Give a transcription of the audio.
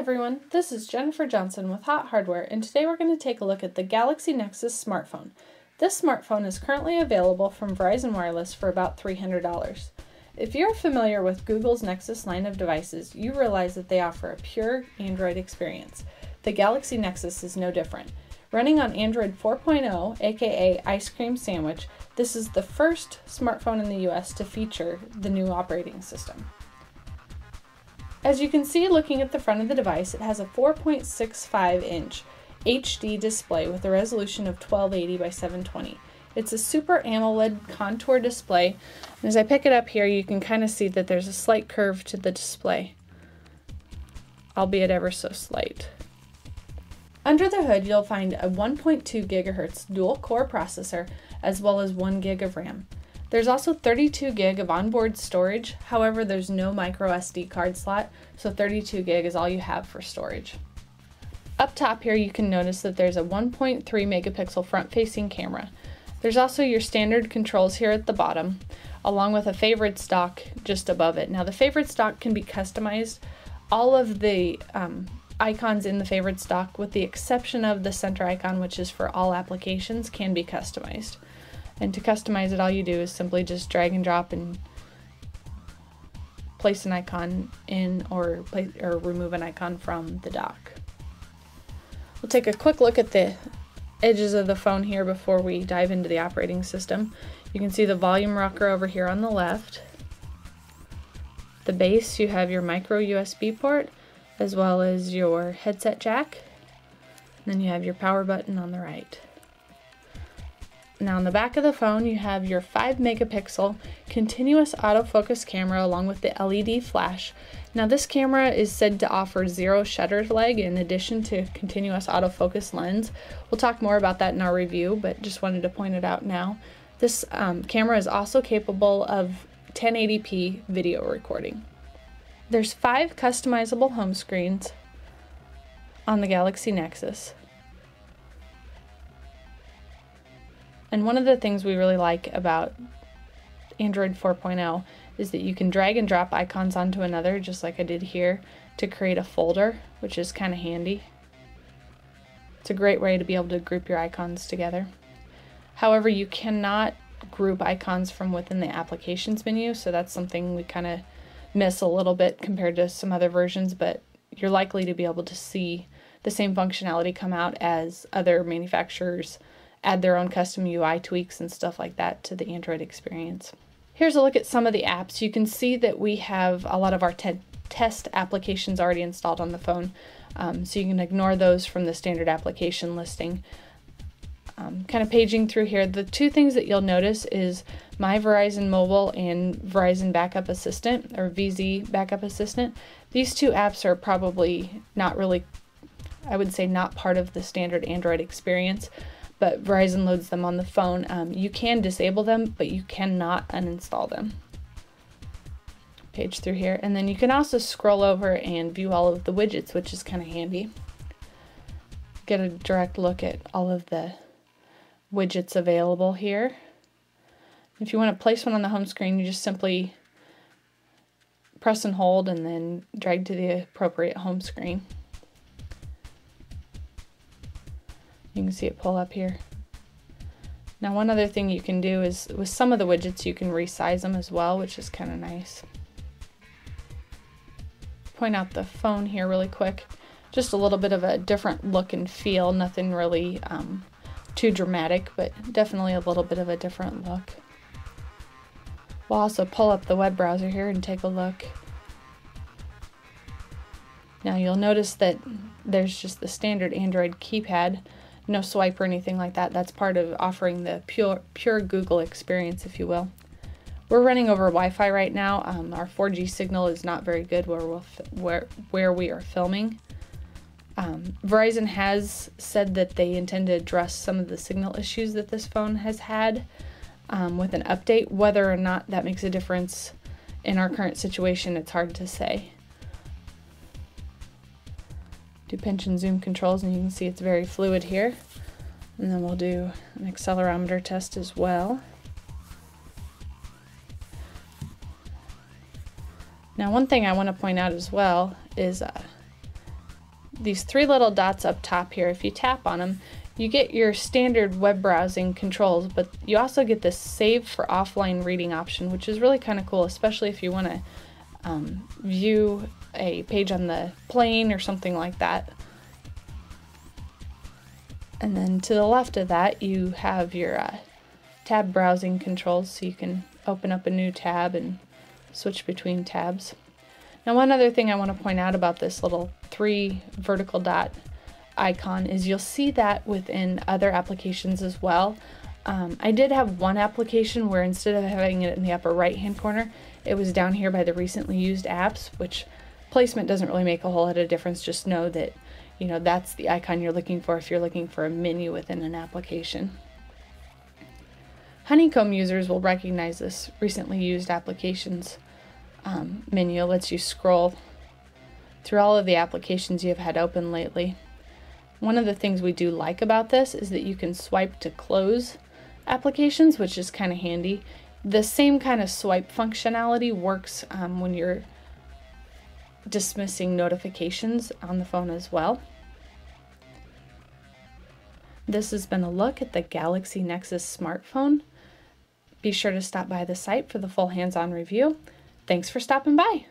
everyone, this is Jennifer Johnson with HotHardware, and today we're going to take a look at the Galaxy Nexus smartphone. This smartphone is currently available from Verizon Wireless for about $300. If you're familiar with Google's Nexus line of devices, you realize that they offer a pure Android experience. The Galaxy Nexus is no different. Running on Android 4.0, aka Ice Cream Sandwich, this is the first smartphone in the US to feature the new operating system. As you can see looking at the front of the device, it has a 4.65-inch HD display with a resolution of 1280 by 720. It's a Super AMOLED contour display, and as I pick it up here you can kind of see that there's a slight curve to the display, albeit ever so slight. Under the hood you'll find a 1.2 GHz dual-core processor as well as 1 GB of RAM. There's also 32 GB of onboard storage, however there's no micro SD card slot, so 32 GB is all you have for storage. Up top here you can notice that there's a 1.3 megapixel front-facing camera. There's also your standard controls here at the bottom, along with a favorite stock just above it. Now the favorite stock can be customized. All of the icons in the favorite stock, with the exception of the center icon, which is for all applications, can be customized. And to customize it, all you do is simply just drag and drop and place an icon in or remove an icon from the dock. We'll take a quick look at the edges of the phone here before we dive into the operating system. You can see the volume rocker over here on the left. The base, you have your micro USB port as well as your headset jack. And then you have your power button on the right. Now on the back of the phone you have your 5 megapixel continuous autofocus camera along with the LED flash. Now this camera is said to offer 0 shutter lag in addition to continuous autofocus lens. We'll talk more about that in our review, but just wanted to point it out now. This camera is also capable of 1080p video recording. There's 5 customizable home screens on the Galaxy Nexus. And one of the things we really like about Android 4.0 is that you can drag and drop icons onto another, just like I did here, to create a folder, which is kind of handy. It's a great way to be able to group your icons together. However, you cannot group icons from within the applications menu, so that's something we kind of miss a little bit compared to some other versions, but you're likely to be able to see the same functionality come out as other manufacturers add their own custom UI tweaks and stuff like that to the Android experience. Here's a look at some of the apps. You can see that we have a lot of our test applications already installed on the phone, so you can ignore those from the standard application listing. Kind of paging through here, the two things that you'll notice is My Verizon Mobile and Verizon Backup Assistant, or VZ Backup Assistant. These two apps are probably not really, I would say, not part of the standard Android experience, but Verizon loads them on the phone. You can disable them, but you cannot uninstall them. Page through here, and then you can also scroll over and view all of the widgets, which is kind of handy. Get a direct look at all of the widgets available here. If you want to place one on the home screen, you just simply press and hold and then drag to the appropriate home screen. You can see it pull up here. Now one other thing you can do is with some of the widgets you can resize them as well, which is kind of nice. Point out the phone here really quick. Just a little bit of a different look and feel, nothing really too dramatic, but definitely a little bit of a different look. We'll also pull up the web browser here and take a look. Now you'll notice that there's just the standard Android keypad. No swipe or anything like that. That's part of offering the pure Google experience, if you will. We're running over Wi-Fi right now. Our 4G signal is not very good where we are filming. Verizon has said that they intend to address some of the signal issues that this phone has had with an update. Whether or not that makes a difference in our current situation, it's hard to say. Do pinch and zoom controls, and you can see it's very fluid here. And then we'll do an accelerometer test as well. Now one thing I want to point out as well is these three little dots up top here, if you tap on them, you get your standard web browsing controls, but you also get this save for offline reading option, which is really kind of cool, especially if you want to view a page on the plane or something like that. And then to the left of that, you have your tab browsing controls, so you can open up a new tab and switch between tabs. Now, one other thing I want to point out about this little 3 vertical dot icon is you'll see that within other applications as well. I did have one application where instead of having it in the upper right hand corner, it was down here by the recently used apps, which placement doesn't really make a whole lot of difference. Just know that, you know, that's the icon you're looking for if you're looking for a menu within an application. Honeycomb users will recognize this recently used applications menu. It lets you scroll through all of the applications you've had open lately. One of the things we do like about this is that you can swipe to close applications, which is kind of handy. The same kind of swipe functionality works when you're dismissing notifications on the phone as well. This has been a look at the Galaxy Nexus smartphone. Be sure to stop by the site for the full hands-on review. Thanks for stopping by.